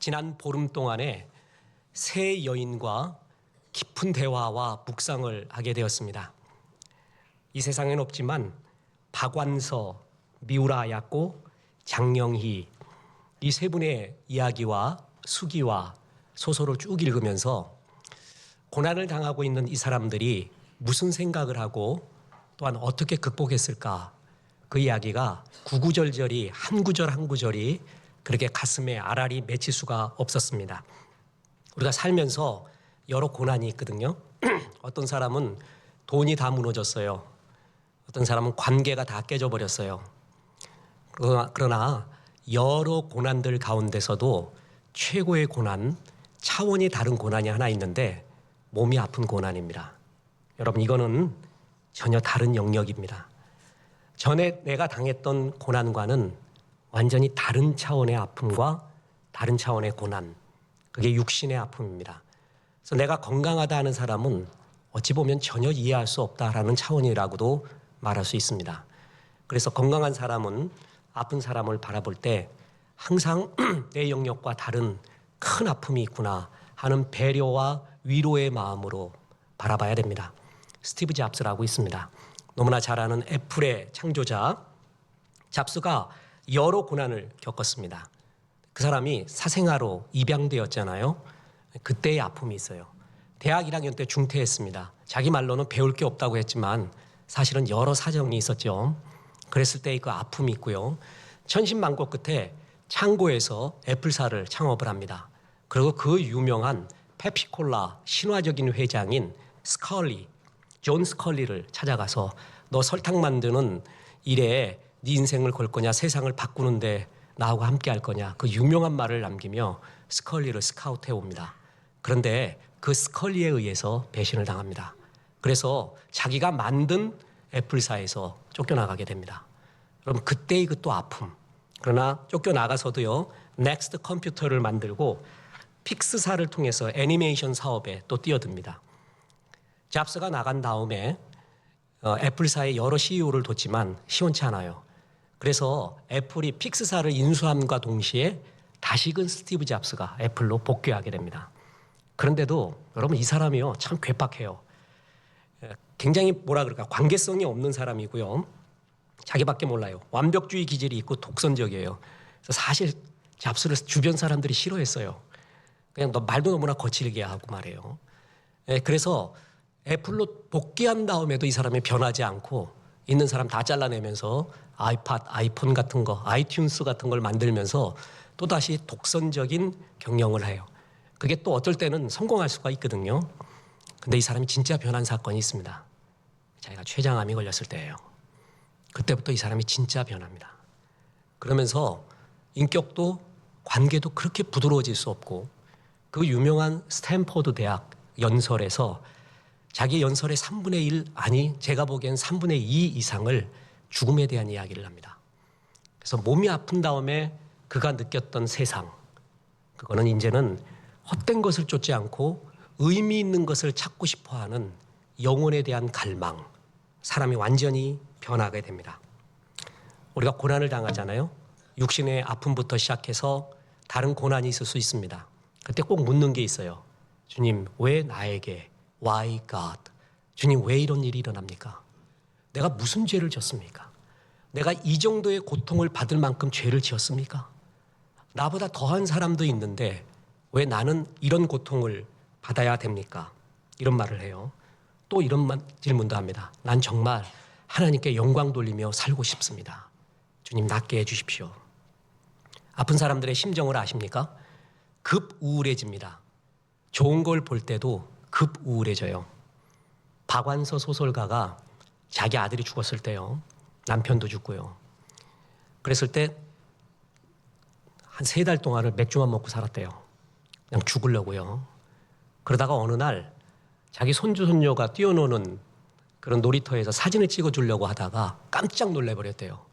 지난 보름 동안에 세 여인과 깊은 대화와 묵상을 하게 되었습니다. 이 세상엔 없지만 박완서, 미우라 야꼬, 장영희 이 세 분의 이야기와 수기와 소설을 쭉 읽으면서 고난을 당하고 있는 이 사람들이 무슨 생각을 하고 또한 어떻게 극복했을까, 그 이야기가 구구절절히 한 구절 한 구절이 그렇게 가슴에 알알이 맺힐 수가 없었습니다. 우리가 살면서 여러 고난이 있거든요. 어떤 사람은 돈이 다 무너졌어요. 어떤 사람은 관계가 다 깨져버렸어요. 그러나 여러 고난들 가운데서도 최고의 고난, 차원이 다른 고난이 하나 있는데 몸이 아픈 고난입니다. 여러분, 이거는 전혀 다른 영역입니다. 전에 내가 당했던 고난과는 완전히 다른 차원의 아픔과 다른 차원의 고난, 그게 육신의 아픔입니다. 그래서 내가 건강하다 하는 사람은 어찌 보면 전혀 이해할 수 없다라는 차원이라고도 말할 수 있습니다. 그래서 건강한 사람은 아픈 사람을 바라볼 때 항상 내 영역과 다른 큰 아픔이 있구나 하는 배려와 위로의 마음으로 바라봐야 됩니다. 스티브 잡스라고 있습니다. 너무나 잘 아는 애플의 창조자. 잡스가 여러 고난을 겪었습니다. 그 사람이 사생아로 입양되었잖아요. 그때의 아픔이 있어요. 대학 1학년 때 중퇴했습니다. 자기 말로는 배울 게 없다고 했지만 사실은 여러 사정이 있었죠. 그랬을 때의 그 아픔이 있고요. 천신만고 끝에 창고에서 애플사를 창업을 합니다. 그리고 그 유명한 페피콜라 신화적인 회장인 스컬리, 존 스컬리를 찾아가서 너 설탕 만드는 일에 네 인생을 걸 거냐, 세상을 바꾸는데 나하고 함께 할 거냐, 그 유명한 말을 남기며 스컬리를 스카우트해 옵니다. 그런데 그 스컬리에 의해서 배신을 당합니다. 그래서 자기가 만든 애플사에서 쫓겨나가게 됩니다. 그럼 그때의 그 또 아픔. 그러나 쫓겨나가서도요, 넥스트 컴퓨터를 만들고 픽스사를 통해서 애니메이션 사업에 또 뛰어듭니다. 잡스가 나간 다음에 애플사의 여러 CEO를 뒀지만 시원치 않아요. 그래서 애플이 픽스사를 인수함과 동시에 다시금 스티브 잡스가 애플로 복귀하게 됩니다. 그런데도 여러분, 이 사람이요 참 괴팍해요. 굉장히 관계성이 없는 사람이고요. 자기밖에 몰라요. 완벽주의 기질이 있고 독선적이에요. 그래서 사실 잡스를 주변 사람들이 싫어했어요. 그냥 너 말도 너무나 거칠게 하고 말해요. 그래서 애플로 복귀한 다음에도 이 사람이 변하지 않고 있는 사람 다 잘라내면서 아이팟, 아이폰 같은 거, 아이튠스 같은 걸 만들면서 또다시 독선적인 경영을 해요. 그게 또 어떨 때는 성공할 수가 있거든요. 근데 이 사람이 진짜 변한 사건이 있습니다. 자기가 췌장암이 걸렸을 때예요. 그때부터 이 사람이 진짜 변합니다. 그러면서 인격도 관계도 그렇게 부드러워질 수 없고, 그 유명한 스탠퍼드 대학 연설에서 자기 연설의 3분의 1, 아니 제가 보기엔 3분의 2 이상을 죽음에 대한 이야기를 합니다. 그래서 몸이 아픈 다음에 그가 느꼈던 세상, 그거는 이제는 헛된 것을 쫓지 않고 의미 있는 것을 찾고 싶어하는 영혼에 대한 갈망, 사람이 완전히 변하게 됩니다. 우리가 고난을 당하잖아요. 육신의 아픔부터 시작해서 다른 고난이 있을 수 있습니다. 그때 꼭 묻는 게 있어요. 주님, 왜 나에게? Why God? 주님, 왜 이런 일이 일어납니까? 내가 무슨 죄를 졌습니까? 내가 이 정도의 고통을 받을 만큼 죄를 지었습니까? 나보다 더한 사람도 있는데 왜 나는 이런 고통을 받아야 됩니까? 이런 말을 해요. 또 이런 질문도 합니다. 난 정말 하나님께 영광 돌리며 살고 싶습니다. 주님, 낫게 해주십시오. 아픈 사람들의 심정을 아십니까? 급 우울해집니다. 좋은 걸 볼 때도 급 우울해져요. 박완서 소설가가 자기 아들이 죽었을 때요, 남편도 죽고요, 그랬을 때 한 3달 동안을 맥주만 먹고 살았대요. 그냥 죽으려고요. 그러다가 어느 날 자기 손주 손녀가 뛰어노는 그런 놀이터에서 사진을 찍어주려고 하다가 깜짝 놀래버렸대요.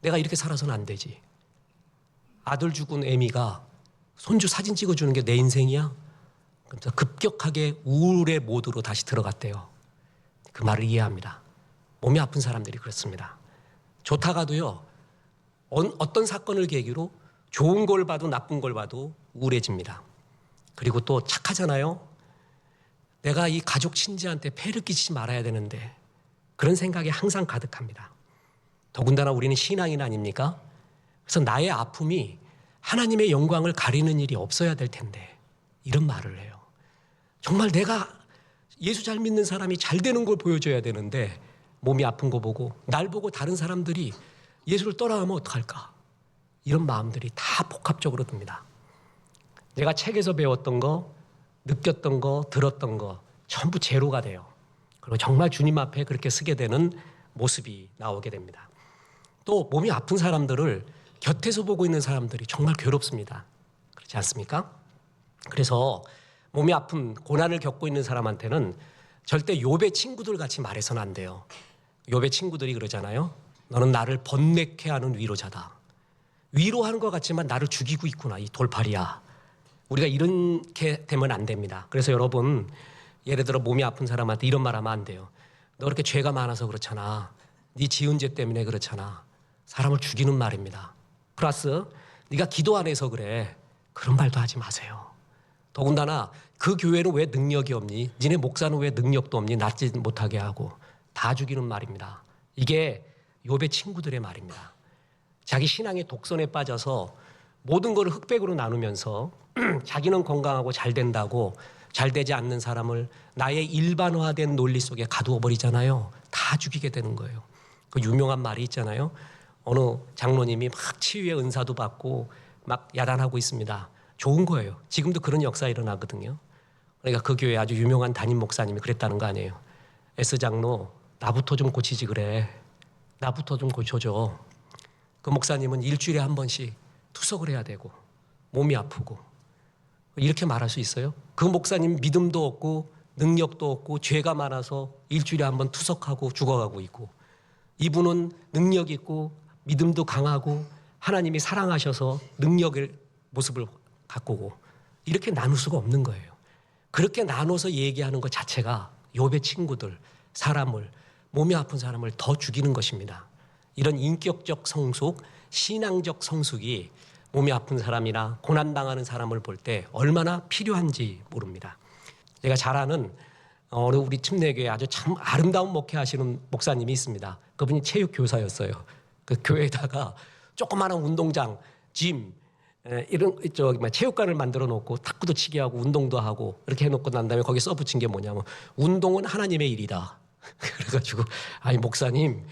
내가 이렇게 살아서는 안 되지. 아들 죽은 애미가 손주 사진 찍어주는 게 내 인생이야? 그래서 급격하게 우울의 모드로 다시 들어갔대요. 그 말을 이해합니다. 몸이 아픈 사람들이 그렇습니다. 좋다가도요, 어떤 사건을 계기로 좋은 걸 봐도 나쁜 걸 봐도 우울해집니다. 그리고 또 착하잖아요. 내가 이 가족 친지한테 폐를 끼치지 말아야 되는데 그런 생각이 항상 가득합니다. 더군다나 우리는 신앙인 아닙니까? 그래서 나의 아픔이 하나님의 영광을 가리는 일이 없어야 될 텐데 이런 말을 해요. 정말 내가 예수 잘 믿는 사람이 잘 되는 걸 보여줘야 되는데 몸이 아픈 거 보고 날 보고 다른 사람들이 예수를 떠나가면 어떡할까? 이런 마음들이 다 복합적으로 듭니다. 내가 책에서 배웠던 거, 느꼈던 거, 들었던 거 전부 제로가 돼요. 그리고 정말 주님 앞에 그렇게 서게 되는 모습이 나오게 됩니다. 또 몸이 아픈 사람들을 곁에서 보고 있는 사람들이 정말 괴롭습니다. 그렇지 않습니까? 그래서 몸이 아픈 고난을 겪고 있는 사람한테는 절대 욥의 친구들 같이 말해서는 안 돼요. 욥의 친구들이 그러잖아요. 너는 나를 번뇌케 하는 위로자다. 위로하는 것 같지만 나를 죽이고 있구나. 이 돌팔이야. 우리가 이렇게 되면 안 됩니다. 그래서 여러분 예를 들어 몸이 아픈 사람한테 이런 말 하면 안 돼요. 너 그렇게 죄가 많아서 그렇잖아. 네 지은 죄 때문에 그렇잖아. 사람을 죽이는 말입니다. 플러스 네가 기도 안 해서 그래. 그런 말도 하지 마세요. 더군다나 그 교회는 왜 능력이 없니? 니네 목사는 왜 능력도 없니? 낫지 못하게 하고. 다 죽이는 말입니다. 이게 욥의 친구들의 말입니다. 자기 신앙의 독선에 빠져서 모든 것을 흑백으로 나누면서 자기는 건강하고 잘 된다고 잘 되지 않는 사람을 나의 일반화된 논리 속에 가두어 버리잖아요. 다 죽이게 되는 거예요. 그 유명한 말이 있잖아요. 어느 장로님이 막 치유의 은사도 받고 막 야단하고 있습니다. 좋은 거예요. 지금도 그런 역사 일어나거든요. 그러니까 그 교회 아주 유명한 담임 목사님이 그랬다는 거 아니에요. S장로 나부터 좀 고치지 그래. 나부터 좀 고쳐줘. 그 목사님은 일주일에 한 번씩 투석을 해야 되고 몸이 아프고 이렇게 말할 수 있어요? 그 목사님 믿음도 없고 능력도 없고 죄가 많아서 일주일에 한 번 투석하고 죽어가고 있고 이분은 능력 있고 믿음도 강하고 하나님이 사랑하셔서 능력의 모습을 가꾸고 이렇게 나눌 수가 없는 거예요. 그렇게 나눠서 얘기하는 것 자체가 욥의 친구들, 사람을 몸이 아픈 사람을 더 죽이는 것입니다. 이런 인격적 성숙, 신앙적 성숙이 몸이 아픈 사람이나 고난당하는 사람을 볼 때 얼마나 필요한지 모릅니다. 제가 잘 아는 어느 우리 침례교회 아주 참 아름다운 목회하시는 목사님이 있습니다. 그분이 체육교사였어요. 그 교회에다가 조그마한 운동장, 짐, 이런 체육관을 만들어 놓고 탁구도 치게 하고 운동도 하고 이렇게 해놓고 난 다음에 거기에 써붙인 게 뭐냐면 운동은 하나님의 일이다. 그래가지고 아니 목사님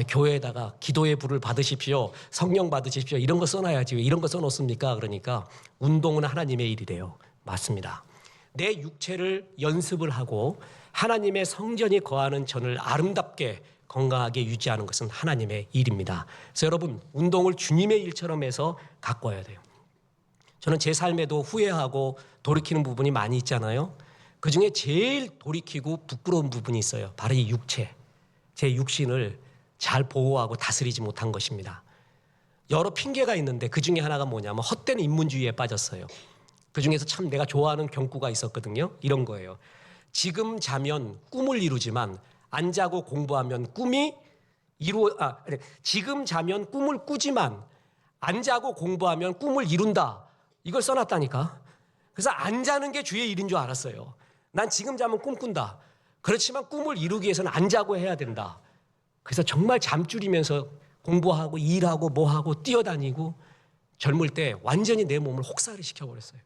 교회에다가 기도의 불을 받으십시오. 성령 받으십시오. 이런 거 써놔야지. 왜 이런 거 써놓습니까? 그러니까 운동은 하나님의 일이래요. 맞습니다. 내 육체를 연습을 하고 하나님의 성전이 거하는 전을 아름답게 건강하게 유지하는 것은 하나님의 일입니다. 그래서 여러분 운동을 주님의 일처럼 해서 가꿔야 돼요. 저는 제 삶에도 후회하고 돌이키는 부분이 많이 있잖아요. 그중에 제일 돌이키고 부끄러운 부분이 있어요. 바로 이 육체, 제 육신을 잘 보호하고 다스리지 못한 것입니다. 여러 핑계가 있는데 그중에 하나가 뭐냐면 헛된 인문주의에 빠졌어요. 그중에서 참 내가 좋아하는 경구가 있었거든요. 이런 거예요. 지금 자면 꿈을 이루지만 안 자고 공부하면 지금 자면 꿈을 꾸지만 안 자고 공부하면 꿈을 이룬다. 이걸 써놨다니까. 그래서 안 자는 게 주의 일인 줄 알았어요. 난 지금 자면 꿈꾼다. 그렇지만 꿈을 이루기 위해서는 안 자고 해야 된다. 그래서 정말 잠줄이면서 공부하고 일하고 뭐하고 뛰어다니고 젊을 때 완전히 내 몸을 혹사를 시켜버렸어요.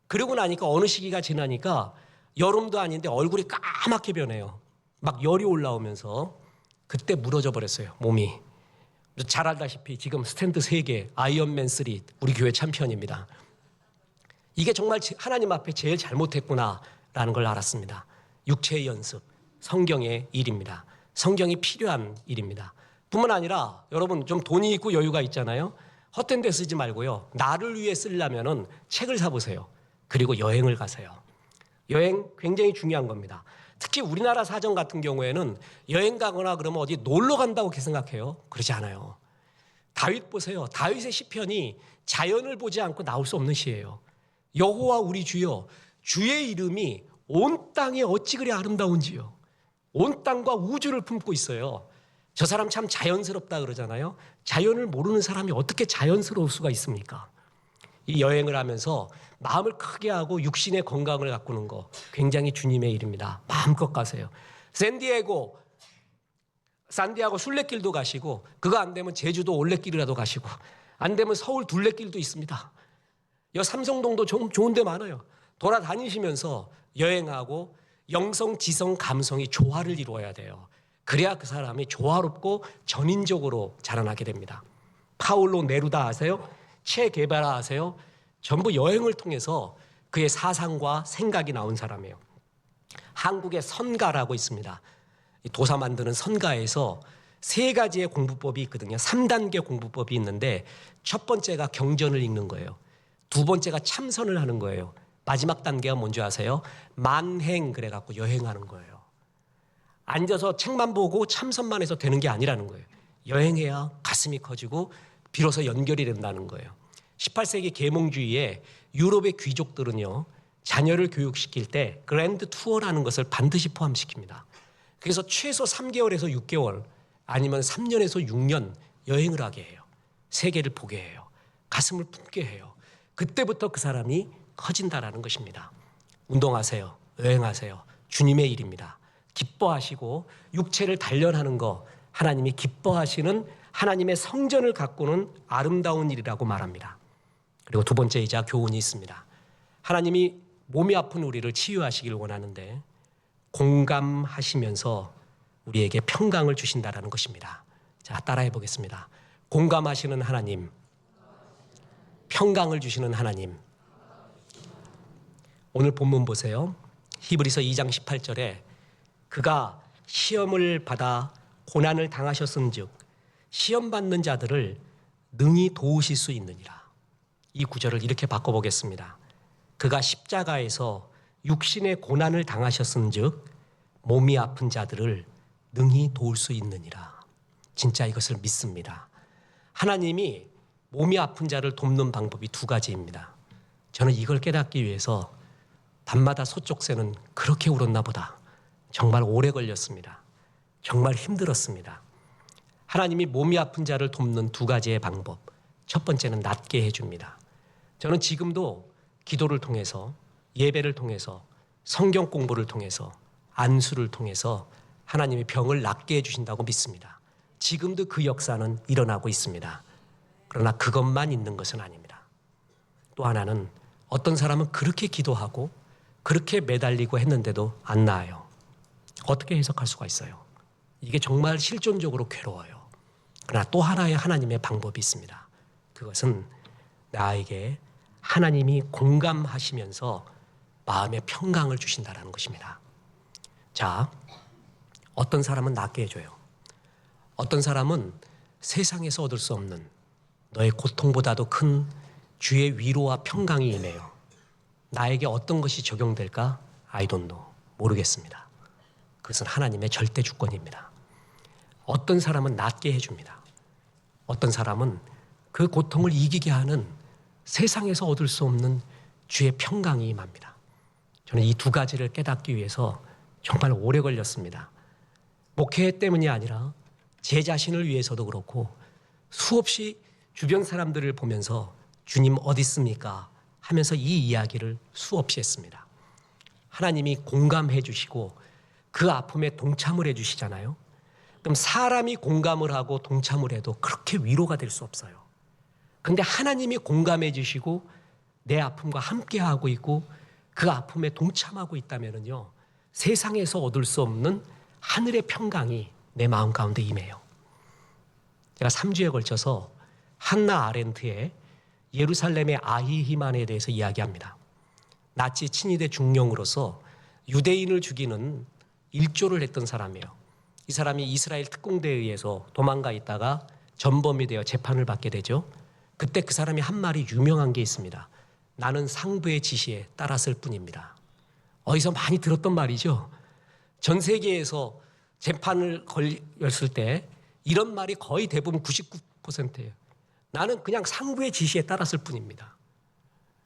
그러고 나니까 어느 시기가 지나니까 여름도 아닌데 얼굴이 까맣게 변해요. 막 열이 올라오면서 그때 무너져 버렸어요. 몸이. 잘 알다시피 지금 스탠드 3개, 아이언맨 3 우리 교회 챔피언입니다. 이게 정말 하나님 앞에 제일 잘못했구나라는 걸 알았습니다. 육체의 연습, 성경의 일입니다. 성경이 필요한 일입니다. 뿐만 아니라 여러분 좀 돈이 있고 여유가 있잖아요. 헛된 데 쓰지 말고요. 나를 위해 쓰려면은 책을 사보세요. 그리고 여행을 가세요. 여행 굉장히 중요한 겁니다. 특히 우리나라 사정 같은 경우에는 여행 가거나 그러면 어디 놀러 간다고 이렇게 생각해요. 그러지 않아요. 다윗 보세요. 다윗의 시편이 자연을 보지 않고 나올 수 없는 시예요. 여호와 우리 주여 주의 이름이 온 땅에 어찌 그리 아름다운지요. 온 땅과 우주를 품고 있어요. 저 사람 참 자연스럽다 그러잖아요. 자연을 모르는 사람이 어떻게 자연스러울 수가 있습니까? 이 여행을 하면서 마음을 크게 하고 육신의 건강을 가꾸는 거 굉장히 주님의 일입니다. 마음껏 가세요. 산디아고 순례길도 가시고, 그거 안 되면 제주도 올레길이라도 가시고, 안 되면 서울 둘레길도 있습니다. 여 삼성동도 좋은 데 많아요. 돌아다니시면서 여행하고 영성, 지성, 감성이 조화를 이루어야 돼요. 그래야 그 사람이 조화롭고 전인적으로 자라나게 됩니다. 파울로 네루다 아세요? 체 게바라 아세요? 전부 여행을 통해서 그의 사상과 생각이 나온 사람이에요. 한국에 선가라고 있습니다. 도사 만드는 선가에서 3가지의 공부법이 있거든요. 3단계 공부법이 있는데, 첫 번째가 경전을 읽는 거예요. 2번째가 참선을 하는 거예요. 마지막 단계가 뭔지 아세요? 만행 그래갖고 여행하는 거예요. 앉아서 책만 보고 참선만 해서 되는 게 아니라는 거예요. 여행해야 가슴이 커지고 비로소 연결이 된다는 거예요. 18세기 계몽주의에 유럽의 귀족들은요, 자녀를 교육시킬 때 그랜드 투어라는 것을 반드시 포함시킵니다. 그래서 최소 3개월에서 6개월 아니면 3년에서 6년 여행을 하게 해요. 세계를 보게 해요. 가슴을 품게 해요. 그때부터 그 사람이 커진다라는 것입니다. 운동하세요. 여행하세요. 주님의 일입니다. 기뻐하시고 육체를 단련하는 거, 하나님이 기뻐하시는 하나님의 성전을 가꾸는 아름다운 일이라고 말합니다. 그리고 2번째이자 교훈이 있습니다. 하나님이 몸이 아픈 우리를 치유하시길 원하는데 공감하시면서 우리에게 평강을 주신다라는 것입니다. 자, 따라해 보겠습니다. 공감하시는 하나님, 평강을 주시는 하나님. 오늘 본문 보세요. 히브리서 2장 18절에 그가 시험을 받아 고난을 당하셨은즉 시험 받는 자들을 능히 도우실 수 있느니라. 이 구절을 이렇게 바꿔보겠습니다. 그가 십자가에서 육신의 고난을 당하셨은즉 몸이 아픈 자들을 능히 도울 수 있느니라. 진짜 이것을 믿습니다. 하나님이 몸이 아픈 자를 돕는 방법이 2가지입니다. 저는 이걸 깨닫기 위해서 밤마다 소쪽새는 그렇게 울었나 보다. 정말 오래 걸렸습니다. 정말 힘들었습니다. 하나님이 몸이 아픈 자를 돕는 2가지의 방법. 첫 번째는 낫게 해줍니다. 저는 지금도 기도를 통해서, 예배를 통해서, 성경 공부를 통해서, 안수를 통해서 하나님이 병을 낫게 해주신다고 믿습니다. 지금도 그 역사는 일어나고 있습니다. 그러나 그것만 있는 것은 아닙니다. 또 하나는 어떤 사람은 그렇게 기도하고 그렇게 매달리고 했는데도 안 나아요. 어떻게 해석할 수가 있어요? 이게 정말 실존적으로 괴로워요. 그러나 또 하나의 하나님의 방법이 있습니다. 그것은 나에게 하나님이 공감하시면서 마음의 평강을 주신다는 것입니다. 자, 어떤 사람은 낫게 해줘요. 어떤 사람은 세상에서 얻을 수 없는 너의 고통보다도 큰 주의 위로와 평강이 임해요. 나에게 어떤 것이 적용될까? I don't know. 모르겠습니다. 그것은 하나님의 절대 주권입니다. 어떤 사람은 낫게 해줍니다. 어떤 사람은 그 고통을 이기게 하는 세상에서 얻을 수 없는 주의 평강이 임합니다. 저는 이 2가지를 깨닫기 위해서 정말 오래 걸렸습니다. 목회 때문이 아니라 제 자신을 위해서도 그렇고 수없이 주변 사람들을 보면서 주님 어디 있습니까? 하면서 이 이야기를 수없이 했습니다. 하나님이 공감해 주시고 그 아픔에 동참을 해 주시잖아요. 그럼 사람이 공감을 하고 동참을 해도 그렇게 위로가 될 수 없어요. 그런데 하나님이 공감해 주시고 내 아픔과 함께하고 있고 그 아픔에 동참하고 있다면요, 세상에서 얻을 수 없는 하늘의 평강이 내 마음 가운데 임해요. 제가 3주에 걸쳐서 한나 아렌트의 예루살렘의 아히히만에 대해서 이야기합니다. 나치 친위대 중령으로서 유대인을 죽이는 일조를 했던 사람이에요. 이 사람이 이스라엘 특공대에 의해서 도망가 있다가 전범이 되어 재판을 받게 되죠. 그때 그 사람이 한 말이 유명한 게 있습니다. 나는 상부의 지시에 따랐을 뿐입니다. 어디서 많이 들었던 말이죠. 전 세계에서 재판을 걸렸을 때 이런 말이 거의 대부분 99%예요. 나는 그냥 상부의 지시에 따랐을 뿐입니다.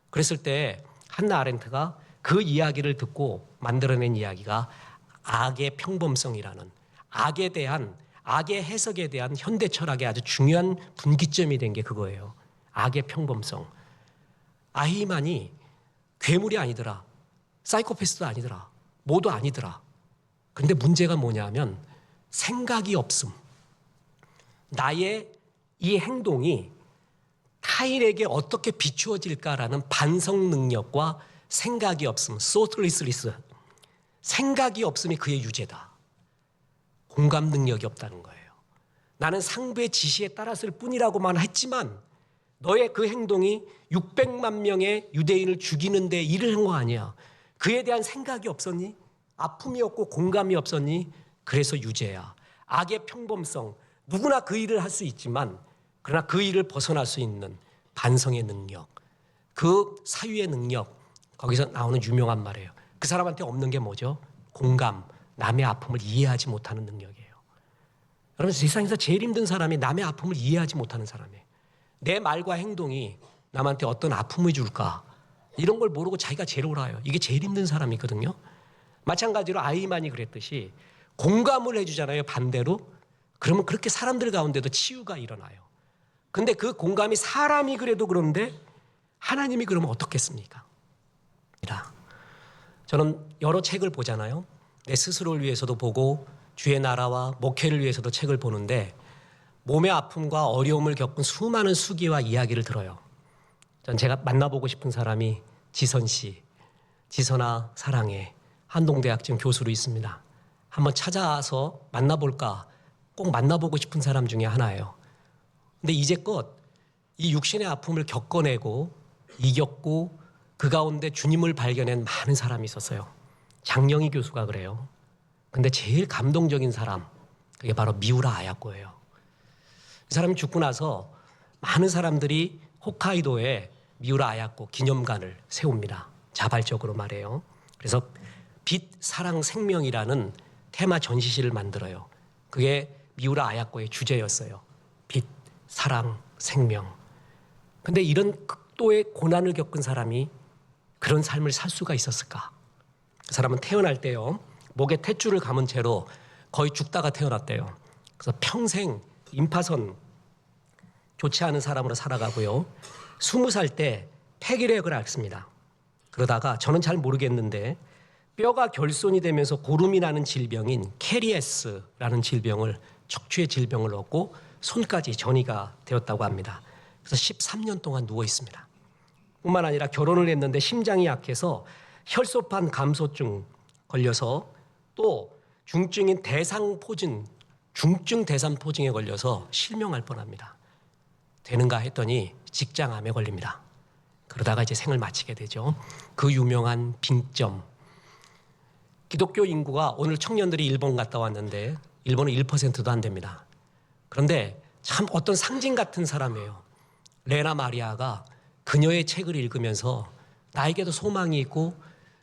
그랬을 때 한나 아렌트가 그 이야기를 듣고 만들어낸 이야기가 악의 평범성이라는, 악에 대한 악의 해석에 대한 현대 철학의 아주 중요한 분기점이 된 게 그거예요. 악의 평범성. 아히만이 괴물이 아니더라. 사이코패스도 아니더라. 뭐도 아니더라. 그런데 문제가 뭐냐 하면 생각이 없음. 나의 이 행동이 타인에게 어떻게 비추어질까라는 반성 능력과 생각이 없음. thoughtlessness. 생각이 없음이 그의 유죄다. 공감 능력이 없다는 거예요. 나는 상부의 지시에 따랐을 뿐이라고만 했지만 너의 그 행동이 600만 명의 유대인을 죽이는 데 일을 한 거 아니야. 그에 대한 생각이 없었니? 아픔이 없고 공감이 없었니? 그래서 유죄야. 악의 평범성. 누구나 그 일을 할 수 있지만 그러나 그 일을 벗어날 수 있는 반성의 능력, 그 사유의 능력, 거기서 나오는 유명한 말이에요. 그 사람한테 없는 게 뭐죠? 공감, 남의 아픔을 이해하지 못하는 능력이에요. 여러분, 세상에서 제일 힘든 사람이 남의 아픔을 이해하지 못하는 사람이에요. 내 말과 행동이 남한테 어떤 아픔을 줄까? 이런 걸 모르고 자기가 제일 옳아요. 이게 제일 힘든 사람이거든요. 마찬가지로 아이만이 그랬듯이 공감을 해주잖아요. 반대로. 그러면 그렇게 사람들 가운데도 치유가 일어나요. 근데 그 공감이 사람이 그래도 그런데 하나님이 그러면 어떻겠습니까? 저는 여러 책을 보잖아요. 내 스스로를 위해서도 보고 주의 나라와 목회를 위해서도 책을 보는데 몸의 아픔과 어려움을 겪은 수많은 수기와 이야기를 들어요. 전 제가 만나보고 싶은 사람이 지선 씨, 지선아 사랑해. 한동대학 지금 교수로 있습니다. 한번 찾아와서 만나볼까? 꼭 만나보고 싶은 사람 중에 하나예요. 근데 이제껏 이 육신의 아픔을 겪어내고 이겼고 그 가운데 주님을 발견한 많은 사람이 있었어요. 장영희 교수가 그래요. 근데 제일 감동적인 사람, 그게 바로 미우라 아야코예요. 이 사람이 죽고 나서 많은 사람들이 홋카이도에 미우라 아야코 기념관을 세웁니다. 자발적으로 말해요. 그래서 빛, 사랑, 생명이라는 테마 전시실을 만들어요. 그게 미우라 아야코의 주제였어요. 빛, 사랑, 생명. 근데 이런 극도의 고난을 겪은 사람이 그런 삶을 살 수가 있었을까? 그 사람은 태어날 때요, 목에 탯줄을 감은 채로 거의 죽다가 태어났대요. 그래서 평생 임파선 좋지 않은 사람으로 살아가고요. 20살 때 폐기력을 앓습니다. 그러다가 저는 잘 모르겠는데 뼈가 결손이 되면서 고름이 나는 질병인 캐리에스라는 질병을, 척추의 질병을 얻고 손까지 전이가 되었다고 합니다. 그래서 13년 동안 누워 있습니다. 뿐만 아니라 결혼을 했는데 심장이 약해서 혈소판 감소증 걸려서 또 중증인 대상포진, 중증 대상포진에 걸려서 실명할 뻔합니다. 되는가 했더니 직장암에 걸립니다. 그러다가 이제 생을 마치게 되죠. 그 유명한 빙점. 기독교 인구가 오늘 청년들이 일본 갔다 왔는데 일본은 1%도 안 됩니다. 그런데 참 어떤 상징 같은 사람이에요. 레나 마리아가 그녀의 책을 읽으면서 나에게도 소망이 있고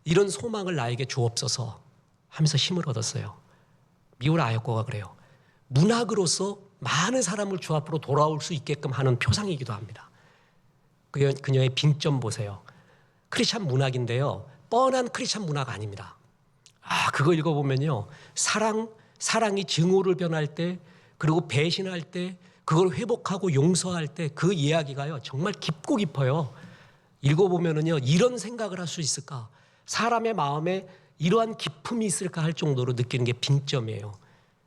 이런 소망을 나에게 주옵소서 하면서 힘을 얻었어요. 미우라 아야코가 그래요. 문학으로서 많은 사람을 주 앞으로 돌아올 수 있게끔 하는 표상이기도 합니다. 그녀의 빙점 보세요. 크리스찬 문학인데요. 뻔한 크리스찬 문학 아닙니다. 그거 읽어보면요. 사랑이 증오를 변할 때, 그리고 배신할 때, 그걸 회복하고 용서할 때 그 이야기가요. 정말 깊고 깊어요. 읽어보면은요. 이런 생각을 할 수 있을까? 사람의 마음에 이러한 기품이 있을까 할 정도로 느끼는 게 빙점이에요.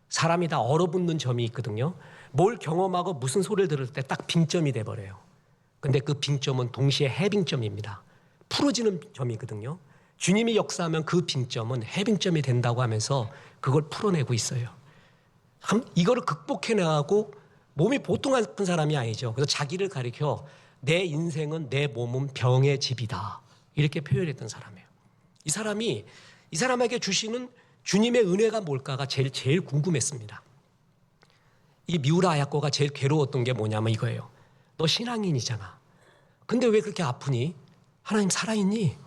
사람이 다 얼어붙는 점이 있거든요. 뭘 경험하고 무슨 소리를 들을 때 딱 빙점이 돼버려요. 근데 그 빙점은 동시에 해빙점입니다. 풀어지는 점이거든요. 주님이 역사하면 그 빙점은 해빙점이 된다고 하면서 그걸 풀어내고 있어요. 이거를 극복해나가고 몸이 보통 아픈 사람이 아니죠. 그래서 자기를 가리켜 내 인생은 내 몸은 병의 집이다. 이렇게 표현했던 사람이에요. 이 사람에게 주시는 주님의 은혜가 뭘까가 제일 궁금했습니다. 이 미우라 아야코가 제일 괴로웠던 게 뭐냐면 이거예요. 너 신앙인이잖아. 근데 왜 그렇게 아프니? 하나님 살아있니?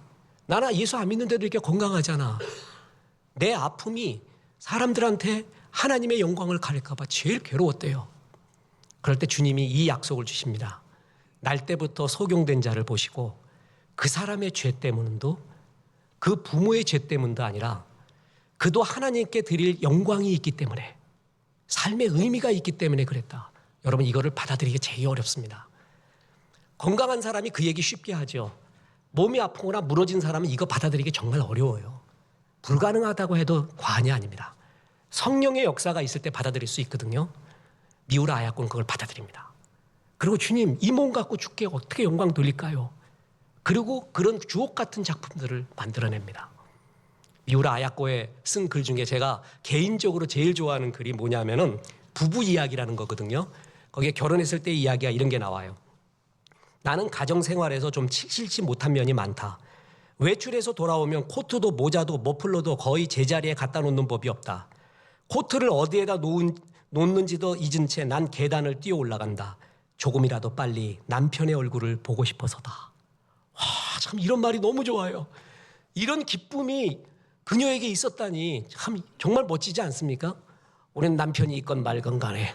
나나 예수 안 믿는데도 이렇게 건강하잖아. 내 아픔이 사람들한테 하나님의 영광을 가릴까 봐 제일 괴로웠대요. 그럴 때 주님이 이 약속을 주십니다. 날 때부터 소경된 자를 보시고 그 사람의 죄 때문도, 그 부모의 죄 때문도 아니라 그도 하나님께 드릴 영광이 있기 때문에 삶의 의미가 있기 때문에 그랬다. 여러분 이거를 받아들이기 되게 어렵습니다. 건강한 사람이 그 얘기 쉽게 하죠. 몸이 아프거나 무너진 사람은 이거 받아들이기 정말 어려워요. 불가능하다고 해도 과언이 아닙니다. 성령의 역사가 있을 때 받아들일 수 있거든요. 미우라 아야코는 그걸 받아들입니다. 그리고 주님 이 몸 갖고 주께 어떻게 영광 돌릴까요? 그리고 그런 주옥 같은 작품들을 만들어냅니다. 미우라 아야코의 쓴 글 중에 제가 개인적으로 제일 좋아하는 글이 뭐냐면은 부부 이야기라는 거거든요. 거기에 결혼했을 때 이야기가 이런 게 나와요. 나는 가정생활에서 좀 싫지 못한 면이 많다. 외출해서 돌아오면 코트도 모자도 머플러도 거의 제자리에 갖다 놓는 법이 없다. 코트를 어디에다 놓는지도 잊은 채 난 계단을 뛰어 올라간다. 조금이라도 빨리 남편의 얼굴을 보고 싶어서다. 와, 참 이런 말이 너무 좋아요. 이런 기쁨이 그녀에게 있었다니 참 정말 멋지지 않습니까? 우리는 남편이 있건 말건 간에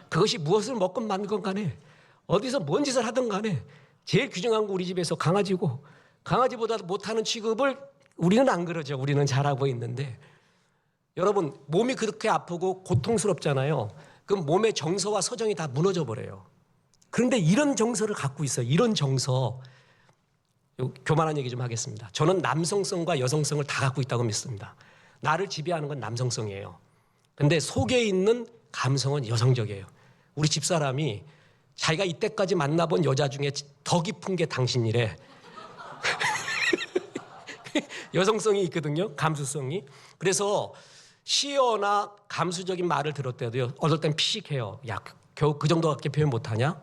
그것이 무엇을 먹건 말건 간에 어디서 뭔 짓을 하든 간에 제일 귀중한 거 우리 집에서 강아지고 강아지보다 못하는 취급을 우리는 안 그러죠. 우리는 잘하고 있는데 여러분 몸이 그렇게 아프고 고통스럽잖아요. 그럼 몸의 정서와 서정이 다 무너져 버려요. 그런데 이런 정서를 갖고 있어요. 이런 정서. 교만한 얘기 좀 하겠습니다. 저는 남성성과 여성성을 다 갖고 있다고 믿습니다. 나를 지배하는 건 남성성이에요. 근데 속에 있는 감성은 여성적이에요. 우리 집사람이 자기가 이때까지 만나본 여자 중에 더 깊은 게 당신이래. 여성성이 있거든요. 감수성이. 그래서 시어나 감수적인 말을 들을 때도 어떨 땐 피식해요. 야, 겨우 그 정도밖에 표현 못하냐?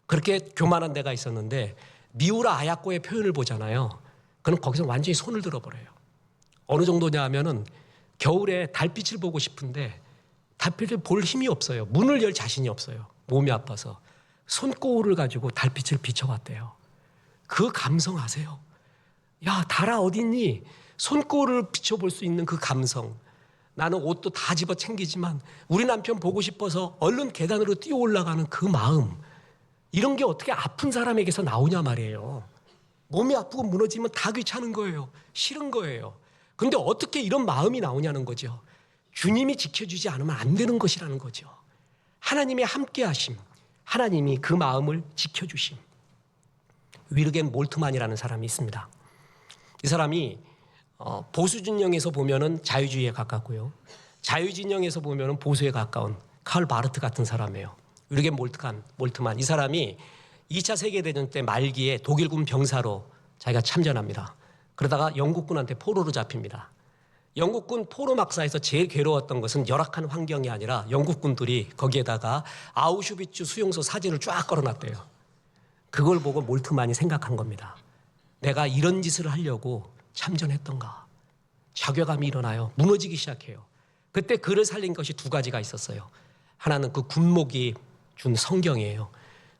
그렇게 교만한 데가 있었는데 미우라 아야코의 표현을 보잖아요. 그럼 거기서 완전히 손을 들어버려요. 어느 정도냐 하면은 겨울에 달빛을 보고 싶은데 달빛을 볼 힘이 없어요. 문을 열 자신이 없어요. 몸이 아파서. 손거울을 가지고 달빛을 비춰봤대요. 그 감성 아세요? 야, 달아 어딨니? 손거울을 비춰볼 수 있는 그 감성. 나는 옷도 다 집어 챙기지만 우리 남편 보고 싶어서 얼른 계단으로 뛰어 올라가는 그 마음. 이런 게 어떻게 아픈 사람에게서 나오냐 말이에요. 몸이 아프고 무너지면 다 귀찮은 거예요. 싫은 거예요. 그런데 어떻게 이런 마음이 나오냐는 거죠. 주님이 지켜주지 않으면 안 되는 것이라는 거죠. 하나님의 함께하심, 하나님이 그 마음을 지켜주심. 위르겐 몰트만이라는 사람이 있습니다. 이 사람이 보수 진영에서 보면은 자유주의에 가깝고요. 자유 진영에서 보면은 보수에 가까운 칼 바르트 같은 사람이에요. 위르겐 몰트만. 이 사람이 2차 세계대전 때 말기에 독일군 병사로 자기가 참전합니다. 그러다가 영국군한테 포로로 잡힙니다. 영국군 포로 막사에서 제일 괴로웠던 것은 열악한 환경이 아니라 영국군들이 거기에다가 아우슈비츠 수용소 사진을 쫙 걸어놨대요. 그걸 보고 몰트만이 생각한 겁니다. 내가 이런 짓을 하려고 참전했던가. 자괴감이 일어나요. 무너지기 시작해요. 그때 그를 살린 것이 두 가지가 있었어요. 하나는 그 군목이 준 성경이에요.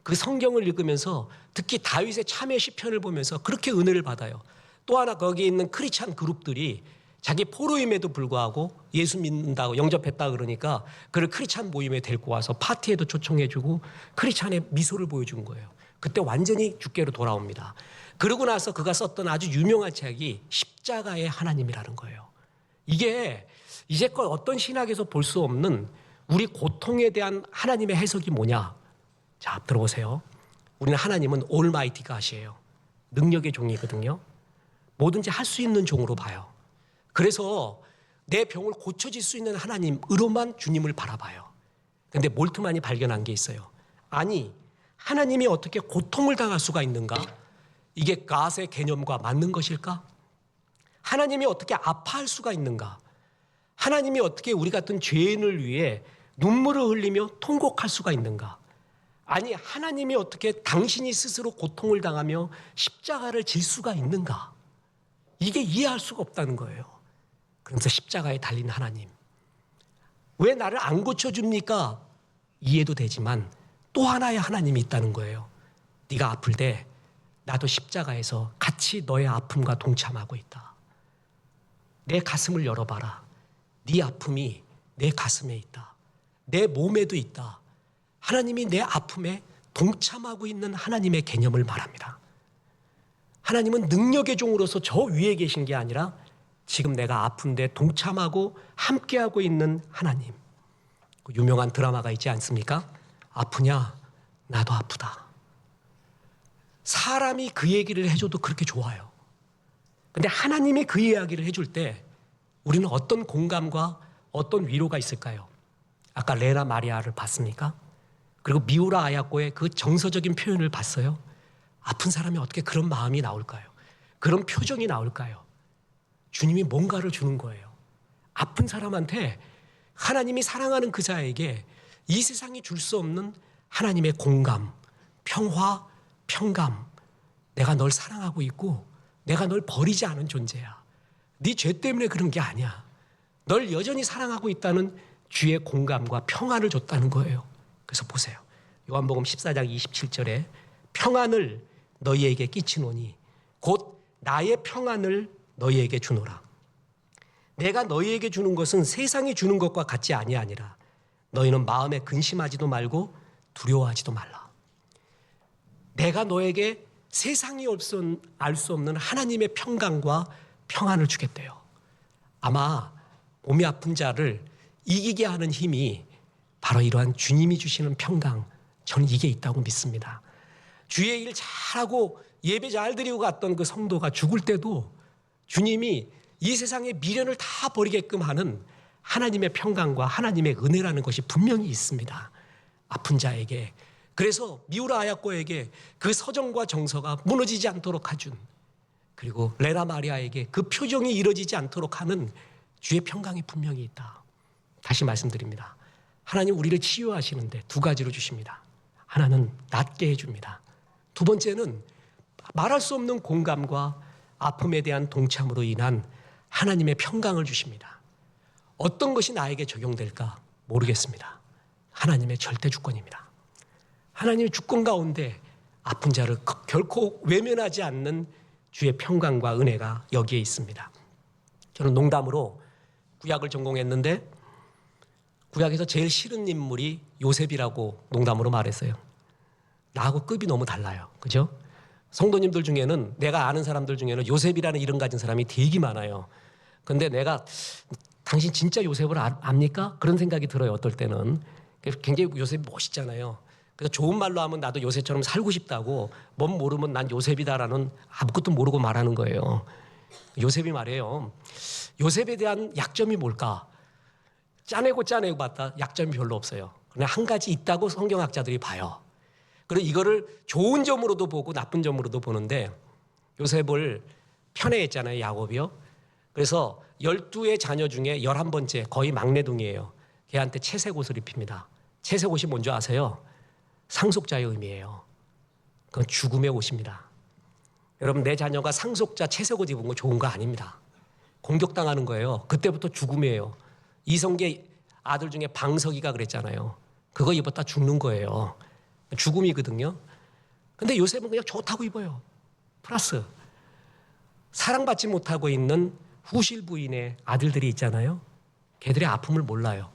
그 성경을 읽으면서 특히 다윗의 참회 시편을 보면서 그렇게 은혜를 받아요. 또 하나 거기에 있는 크리스찬 그룹들이 자기 포로임에도 불구하고 예수 믿는다고 영접했다 그러니까 그를 크리스찬 모임에 데리고 와서 파티에도 초청해주고 크리스찬의 미소를 보여준 거예요. 그때 완전히 주께로 돌아옵니다. 그러고 나서 그가 썼던 아주 유명한 책이 십자가의 하나님이라는 거예요. 이게 이제껏 어떤 신학에서 볼 수 없는 우리 고통에 대한 하나님의 해석이 뭐냐? 자, 들어보세요. 우리는 하나님은 올마이티 갓이에요. 능력의 종이거든요. 뭐든지 할 수 있는 종으로 봐요. 그래서 내 병을 고쳐질 수 있는 하나님으로만 주님을 바라봐요. 그런데 몰트만이 발견한 게 있어요. 아니, 하나님이 어떻게 고통을 당할 수가 있는가? 이게 갓의 개념과 맞는 것일까? 하나님이 어떻게 아파할 수가 있는가? 하나님이 어떻게 우리 같은 죄인을 위해 눈물을 흘리며 통곡할 수가 있는가? 아니, 하나님이 어떻게 당신이 스스로 고통을 당하며 십자가를 질 수가 있는가? 이게 이해할 수가 없다는 거예요. 그러면서 십자가에 달린 하나님. 왜 나를 안 고쳐줍니까? 이해도 되지만 또 하나의 하나님이 있다는 거예요. 네가 아플 때 나도 십자가에서 같이 너의 아픔과 동참하고 있다. 내 가슴을 열어봐라. 네 아픔이 내 가슴에 있다. 내 몸에도 있다. 하나님이 내 아픔에 동참하고 있는 하나님의 개념을 말합니다. 하나님은 능력의 종으로서 저 위에 계신 게 아니라 지금 내가 아픈데 동참하고 함께하고 있는 하나님. 그 유명한 드라마가 있지 않습니까? 아프냐? 나도 아프다. 사람이 그 얘기를 해줘도 그렇게 좋아요. 근데 하나님이 그 이야기를 해줄 때 우리는 어떤 공감과 어떤 위로가 있을까요? 아까 레나 마리아를 봤습니까? 그리고 미우라 아야코의 그 정서적인 표현을 봤어요. 아픈 사람이 어떻게 그런 마음이 나올까요? 그런 표정이 나올까요? 주님이 뭔가를 주는 거예요. 아픈 사람한테 하나님이 사랑하는 그 자에게 이 세상이 줄 수 없는 하나님의 공감, 평화, 평감. 내가 널 사랑하고 있고 내가 널 버리지 않은 존재야. 네 죄 때문에 그런 게 아니야. 널 여전히 사랑하고 있다는 주의 공감과 평안을 줬다는 거예요. 그래서 보세요. 요한복음 14장 27절에 평안을 너희에게 끼치노니 곧 나의 평안을 너희에게 주노라. 내가 너희에게 주는 것은 세상이 주는 것과 같지 아니하니라. 너희는 마음에 근심하지도 말고 두려워하지도 말라. 내가 너에게 세상이 알 수 없는 하나님의 평강과 평안을 주겠대요. 아마 몸이 아픈 자를 이기게 하는 힘이 바로 이러한 주님이 주시는 평강, 저는 이게 있다고 믿습니다. 주의 일 잘하고 예배 잘 드리고 갔던 그 성도가 죽을 때도 주님이 이 세상의 미련을 다 버리게끔 하는 하나님의 평강과 하나님의 은혜라는 것이 분명히 있습니다. 아픈 자에게. 그래서 미우라 아야코에게 그 서정과 정서가 무너지지 않도록 해준, 그리고 레나 마리아에게 그 표정이 이루어지지 않도록 하는 주의 평강이 분명히 있다. 다시 말씀드립니다. 하나님 우리를 치유하시는데 두 가지로 주십니다. 하나는 낫게 해줍니다. 두 번째는 말할 수 없는 공감과 아픔에 대한 동참으로 인한 하나님의 평강을 주십니다. 어떤 것이 나에게 적용될까 모르겠습니다. 하나님의 절대 주권입니다. 하나님의 주권 가운데 아픈 자를 결코 외면하지 않는 주의 평강과 은혜가 여기에 있습니다. 저는 농담으로 구약을 전공했는데 구약에서 제일 싫은 인물이 요셉이라고 농담으로 말했어요. 나하고 급이 너무 달라요. 그죠? 성도님들 중에는, 내가 아는 사람들 중에는 요셉이라는 이름 가진 사람이 되게 많아요. 근데 내가 당신 진짜 요셉을 압니까? 그런 생각이 들어요. 어떨 때는. 굉장히 요셉이 멋있잖아요. 그래서 좋은 말로 하면 나도 요셉처럼 살고 싶다고, 뭔 모르면 난 요셉이다라는 아무것도 모르고 말하는 거예요. 요셉이 말해요. 요셉에 대한 약점이 뭘까? 짜내고 봤다. 약점이 별로 없어요. 그냥 한 가지 있다고 성경학자들이 봐요. 그리고 이거를 좋은 점으로도 보고 나쁜 점으로도 보는데, 요셉을 편애했잖아요, 야곱이요. 그래서 12의 자녀 중에 11번째, 거의 막내둥이에요. 걔한테 채색 옷을 입힙니다. 채색 옷이 뭔지 아세요? 상속자의 의미예요. 그건 죽음의 옷입니다. 여러분, 내 자녀가 상속자 채색 옷 입은 거 좋은 거 아닙니다. 공격당하는 거예요. 그때부터 죽음이에요. 이성계 아들 중에 방석이가 그랬잖아요. 그거 입었다 죽는 거예요. 죽음이거든요. 근데 요셉은 그냥 좋다고 입어요. 플러스 사랑받지 못하고 있는 후실 부인의 아들들이 있잖아요. 걔들의 아픔을 몰라요.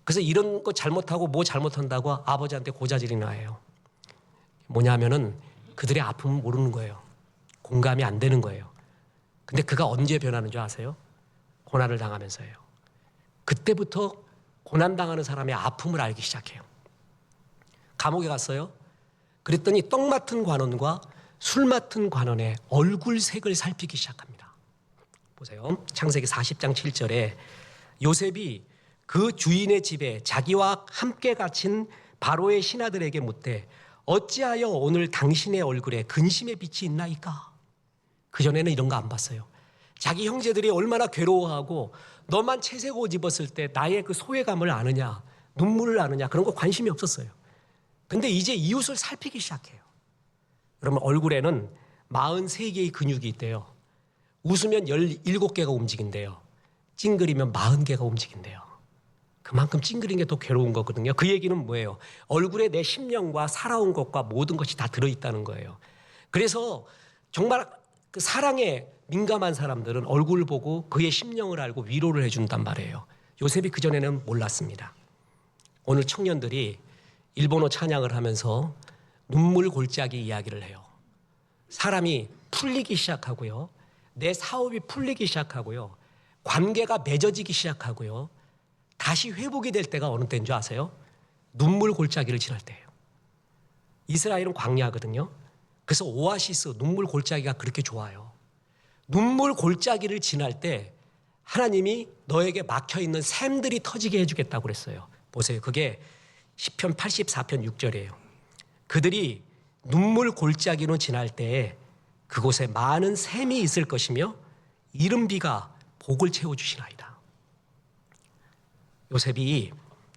그래서 이런 거 잘못하고 뭐 잘못한다고 아버지한테 고자질이 나요. 뭐냐면은 그들의 아픔을 모르는 거예요. 공감이 안 되는 거예요. 근데 그가 언제 변하는 줄 아세요? 고난을 당하면서예요. 그때부터 고난당하는 사람의 아픔을 알기 시작해요. 감옥에 갔어요. 그랬더니 떡 맡은 관원과 술 맡은 관원의 얼굴색을 살피기 시작합니다. 보세요. 창세기 40장 7절에 요셉이 그 주인의 집에 자기와 함께 갇힌 바로의 신하들에게 묻되 어찌하여 오늘 당신의 얼굴에 근심의 빛이 있나이까? 그전에는 이런 거 안 봤어요. 자기 형제들이 얼마나 괴로워하고 너만 채색 옷 입었을 때 나의 그 소외감을 아느냐, 눈물을 아느냐, 그런 거 관심이 없었어요. 근데 이제 이웃을 살피기 시작해요. 여러분, 얼굴에는 43개의 근육이 있대요. 웃으면 17개가 움직인대요. 찡그리면 40개가 움직인대요. 그만큼 찡그린 게 더 괴로운 거거든요. 그 얘기는 뭐예요? 얼굴에 내 심령과 살아온 것과 모든 것이 다 들어있다는 거예요. 그래서 정말 그 사랑에 민감한 사람들은 얼굴을 보고 그의 심령을 알고 위로를 해준단 말이에요. 요셉이 그전에는 몰랐습니다. 오늘 청년들이 일본어 찬양을 하면서 눈물 골짜기 이야기를 해요. 사람이 풀리기 시작하고요. 내 사업이 풀리기 시작하고요. 관계가 맺어지기 시작하고요. 다시 회복이 될 때가 어느 때인 줄 아세요? 눈물 골짜기를 지날 때예요. 이스라엘은 광야거든요. 그래서 오아시스, 눈물 골짜기가 그렇게 좋아요. 눈물 골짜기를 지날 때 하나님이 너에게 막혀있는 샘들이 터지게 해주겠다고 그랬어요. 보세요. 그게 시편 84편 6절이에요. 그들이 눈물 골짜기로 지날 때에 그곳에 많은 샘이 있을 것이며 이른 비가 복을 채워주시나이다. 요셉이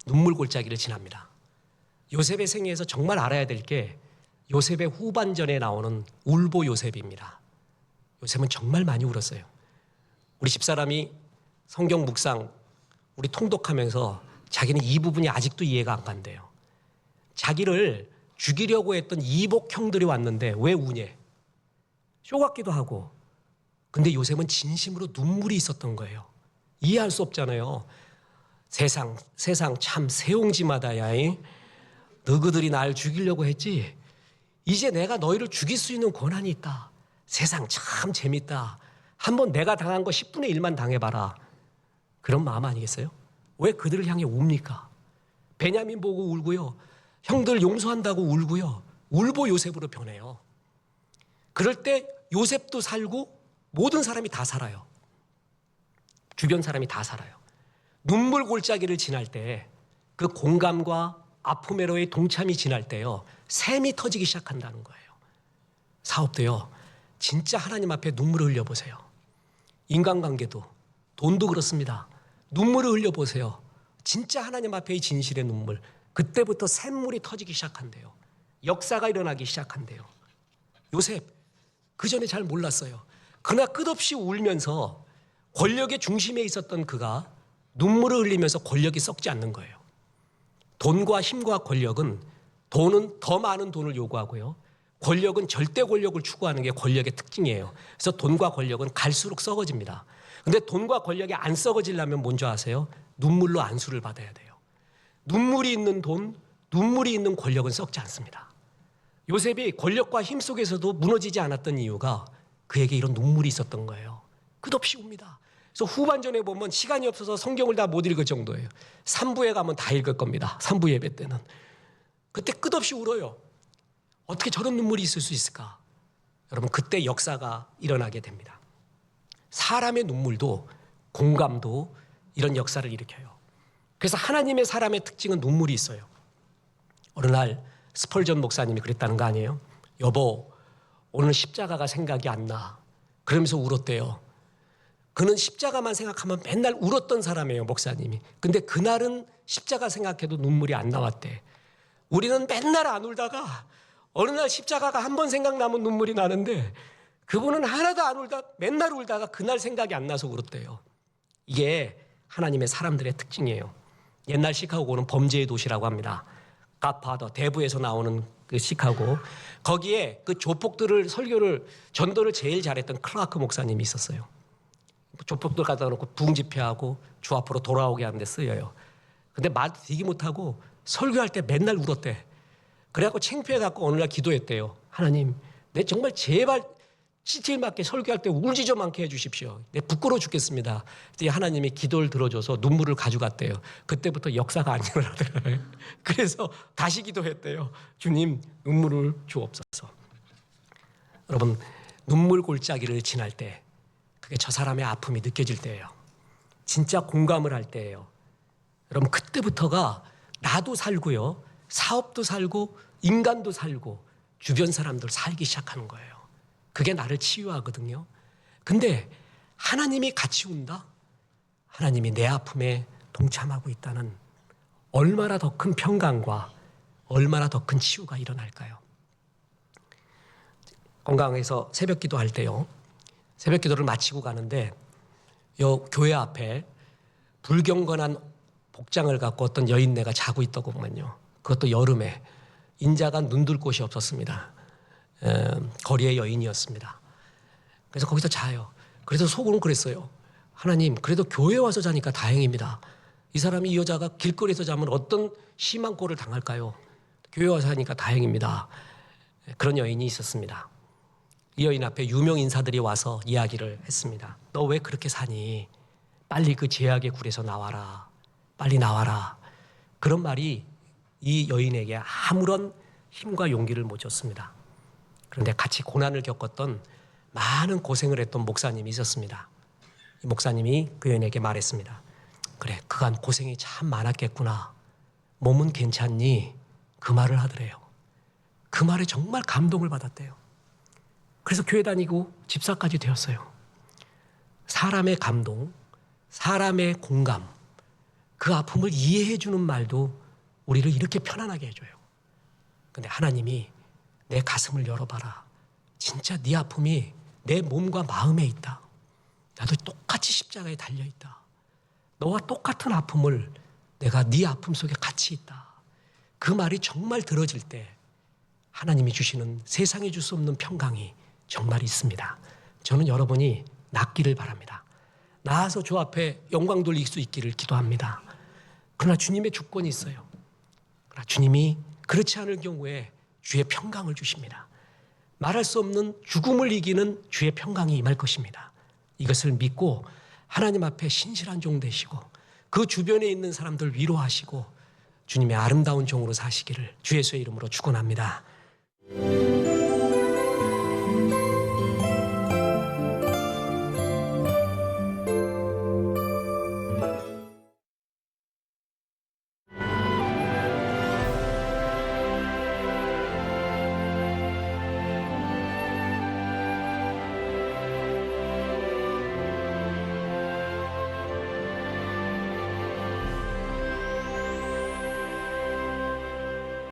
눈물 골짜기를 지납니다. 요셉의 생애에서 정말 알아야 될 게 요셉의 후반전에 나오는 울보 요셉입니다. 요셉은 정말 많이 울었어요. 우리 집사람이 성경 묵상 우리 통독하면서 자기는 이 부분이 아직도 이해가 안 간대요. 자기를 죽이려고 했던 이복 형들이 왔는데 왜 우냐? 쇼 같기도 하고. 근데 요셉은 진심으로 눈물이 있었던 거예요. 이해할 수 없잖아요. 세상 참 세옹지마다 야이. 너희들이 날 죽이려고 했지. 이제 내가 너희를 죽일 수 있는 권한이 있다. 세상 참 재밌다. 한번 내가 당한 거 10분의 1만 당해봐라. 그런 마음 아니겠어요? 왜 그들을 향해 웁니까? 베냐민 보고 울고요. 형들 용서한다고 울고요. 울보 요셉으로 변해요. 그럴 때 요셉도 살고 모든 사람이 다 살아요. 주변 사람이 다 살아요. 눈물 골짜기를 지날 때 그 공감과 아픔에로의 동참이 지날 때요. 샘이 터지기 시작한다는 거예요. 사업도요. 진짜 하나님 앞에 눈물을 흘려보세요. 인간관계도 돈도 그렇습니다. 눈물을 흘려보세요. 진짜 하나님 앞에의 진실의 눈물. 그때부터 샘물이 터지기 시작한대요. 역사가 일어나기 시작한대요. 요셉 그 전에 잘 몰랐어요. 그러나 끝없이 울면서 권력의 중심에 있었던 그가 눈물을 흘리면서 권력이 썩지 않는 거예요. 돈과 힘과 권력은 돈은 더 많은 돈을 요구하고요. 권력은 절대 권력을 추구하는 게 권력의 특징이에요. 그래서 돈과 권력은 갈수록 썩어집니다. 근데 돈과 권력이 안 썩어지려면 뭔지 아세요? 눈물로 안수를 받아야 돼요. 눈물이 있는 돈, 눈물이 있는 권력은 썩지 않습니다. 요셉이 권력과 힘 속에서도 무너지지 않았던 이유가 그에게 이런 눈물이 있었던 거예요. 끝없이 웁니다. 그래서 후반전에 보면 시간이 없어서 성경을 다 못 읽을 정도예요. 3부에 가면 다 읽을 겁니다. 3부 예배 때는. 그때 끝없이 울어요. 어떻게 저런 눈물이 있을 수 있을까? 여러분 그때 역사가 일어나게 됩니다. 사람의 눈물도 공감도 이런 역사를 일으켜요. 그래서 하나님의 사람의 특징은 눈물이 있어요. 어느 날 스펄전 목사님이 그랬다는 거 아니에요? 여보, 오늘 십자가가 생각이 안 나. 그러면서 울었대요. 그는 십자가만 생각하면 맨날 울었던 사람이에요, 목사님이. 근데 그날은 십자가 생각해도 눈물이 안 나왔대. 우리는 맨날 안 울다가 어느 날 십자가가 한 번 생각나면 눈물이 나는데 그분은 하나도 안 울다 맨날 울다가 그날 생각이 안 나서 울었대요. 이게 하나님의 사람들의 특징이에요. 옛날 시카고는 범죄의 도시라고 합니다. 갓파더 대부에서 나오는 그 시카고 거기에 그 조폭들을 전도를 제일 잘했던 클라크 목사님이 있었어요. 조폭들 갖다 놓고 부흥 집회하고 주 앞으로 돌아오게 하는 데 쓰여요. 근데 말 되게 못하고 설교할 때 맨날 울었대. 그래갖고 창피해갖고 어느 날 기도했대요. 하나님, 내 정말 제발 시til 맞게 설교할 때 울지 좀 않게 해주십시오. 내 부끄러워 죽겠습니다. 그때 하나님이 기도를 들어줘서 눈물을 가져갔대요. 그때부터 역사가 안 일어나더라고요. 그래서 다시 기도했대요. 주님, 눈물을 주옵소서. 여러분, 눈물 골짜기를 지날 때 그게 저 사람의 아픔이 느껴질 때예요. 진짜 공감을 할 때예요. 여러분 그때부터가 나도 살고요. 사업도 살고 인간도 살고 주변 사람들 살기 시작하는 거예요. 그게 나를 치유하거든요. 근데 하나님이 같이 운다? 하나님이 내 아픔에 동참하고 있다는 얼마나 더 큰 평강과 얼마나 더 큰 치유가 일어날까요? 건강에서 새벽 기도할 때요. 새벽 기도를 마치고 가는데 요 교회 앞에 불경건한 복장을 갖고 어떤 여인네가 자고 있더구만요. 그것도 여름에 인자가 눈둘 곳이 없었습니다. 거리의 여인이었습니다. 그래서 거기서 자요. 그래서 속으로는 그랬어요. 하나님, 그래도 교회 와서 자니까 다행입니다. 이 사람이 이 여자가 길거리에서 자면 어떤 심한 꼴을 당할까요? 교회 와서 하니까 다행입니다. 그런 여인이 있었습니다. 이 여인 앞에 유명 인사들이 와서 이야기를 했습니다. 너 왜 그렇게 사니? 빨리 그 죄악의 굴에서 나와라. 빨리 나와라. 그런 말이 이 여인에게 아무런 힘과 용기를 못 줬습니다. 그런데 같이 고난을 겪었던 많은 고생을 했던 목사님이 있었습니다. 이 목사님이 그 여인에게 말했습니다. 그래, 그간 고생이 참 많았겠구나. 몸은 괜찮니? 그 말을 하더래요. 그 말에 정말 감동을 받았대요. 그래서 교회 다니고 집사까지 되었어요. 사람의 감동, 사람의 공감, 그 아픔을 이해해 주는 말도 우리를 이렇게 편안하게 해줘요. 근데 하나님이 내 가슴을 열어봐라. 진짜 네 아픔이 내 몸과 마음에 있다. 나도 똑같이 십자가에 달려있다. 너와 똑같은 아픔을 내가 네 아픔 속에 같이 있다. 그 말이 정말 들어질 때 하나님이 주시는 세상에 줄 수 없는 평강이 정말 있습니다. 저는 여러분이 낫기를 바랍니다. 나아서 주 앞에 영광 돌릴 수 있기를 기도합니다. 그러나 주님의 주권이 있어요. 그러나 주님이 그렇지 않을 경우에 주의 평강을 주십니다. 말할 수 없는 죽음을 이기는 주의 평강이 임할 것입니다. 이것을 믿고 하나님 앞에 신실한 종 되시고 그 주변에 있는 사람들 위로하시고 주님의 아름다운 종으로 사시기를 주 예수의 이름으로 축원합니다.